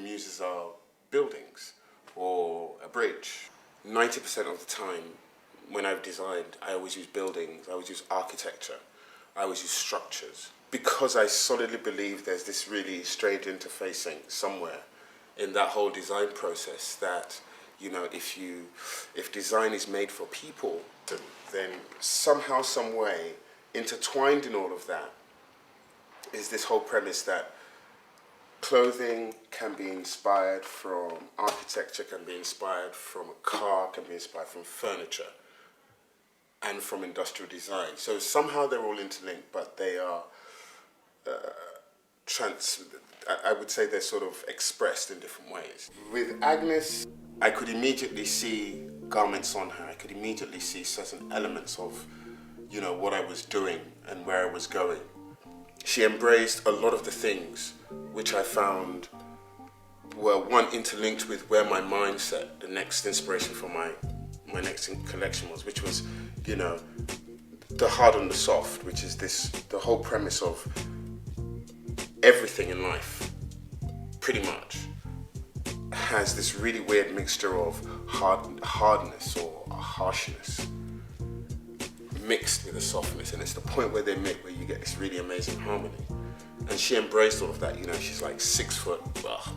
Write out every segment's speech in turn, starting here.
Muses are buildings or a bridge. 90% of the time when I've designed, I always use buildings, I always use architecture, I always use structures. Because I solidly believe there's this really strange interfacing somewhere in that whole design process that, you know, if design is made for people, then somehow, some way, intertwined in all of that is this whole premise that clothing can be inspired from architecture, can be inspired from a car, can be inspired from furniture, and from industrial design. So somehow they're all interlinked, but they are I would say they're sort of expressed in different ways. With Agnes, I could immediately see garments on her. I could immediately see certain elements of, you know, what I was doing and where I was going. She embraced a lot of the things which I found were, one, interlinked with where my mindset, the next inspiration for my next collection was, which was, you know, the hard and the soft, which is the whole premise of everything in life, pretty much, has this really weird mixture of hardness or harshness mixed with a softness, and it's the point where they meet where you get this really amazing harmony. And she embraced all of that. You know, she's like 6 foot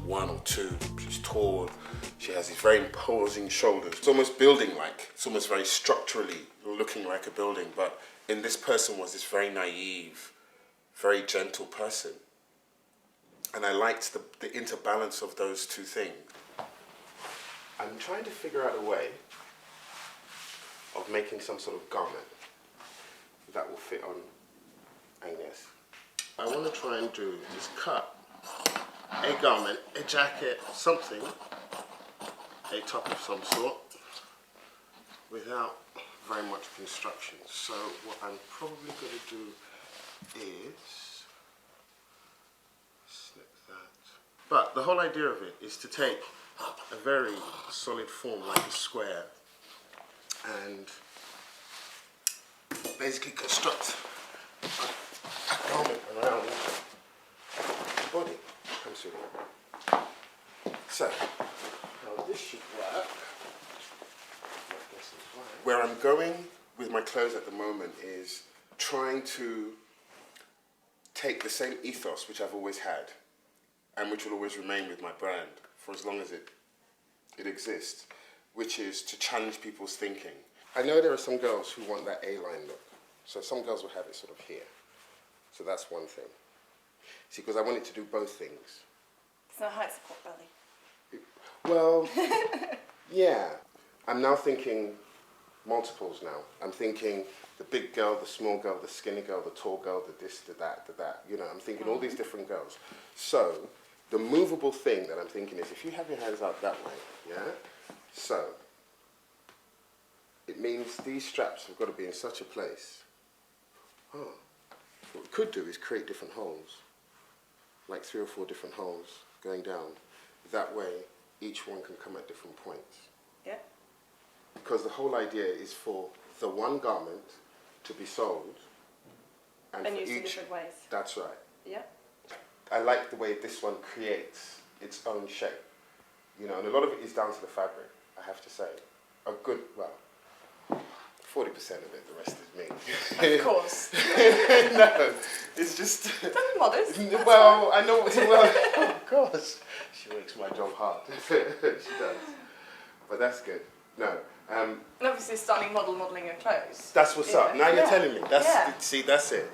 1 or 2. She's tall. She has these very imposing shoulders. It's almost building-like. It's almost very structurally looking like a building. But in this person was this very naive, very gentle person. And I liked the interbalance of those two things. I'm trying to figure out a way of making some sort of garment that will fit on Agnes. I want to try and do is cut a garment, a jacket, something, a top of some sort, without very much construction. So what I'm probably going to do is snip that. But the whole idea of it is to take a very solid form like a square and basically construct a garment around the body. Come see me. So, now this should work. Where I'm going with my clothes at the moment is trying to take the same ethos which I've always had and which will always remain with my brand for as long as it exists, which is to challenge people's thinking. I know there are some girls who want that A-line look, so some girls will have it sort of here. So that's one thing. See, because I wanted to do both things. It's not height support belly. Well, yeah. I'm now thinking multiples now. I'm thinking the big girl, the small girl, the skinny girl, the tall girl, the this, the that, the that. You know, I'm thinking all these different girls. So the movable thing that I'm thinking is if you have your hands out that way, yeah? So it means these straps have got to be in such a place. Oh. What we could do is create different holes, like 3 or 4 different holes going down. That way, each one can come at different points. Yeah. Because the whole idea is for the one garment to be sold, and for used in each different ways. That's right. Yeah. I like the way this one creates its own shape. You know, and a lot of it is down to the fabric, I have to say. A good, well, 40% of it, the rest is me. Of course. No, it's just... Don't be modest. Well, I know, well, oh gosh. She makes my job hard. She does. But that's good. No. And obviously stunning modelling your clothes. That's what's up. Now you're telling me. That's, see, that's it.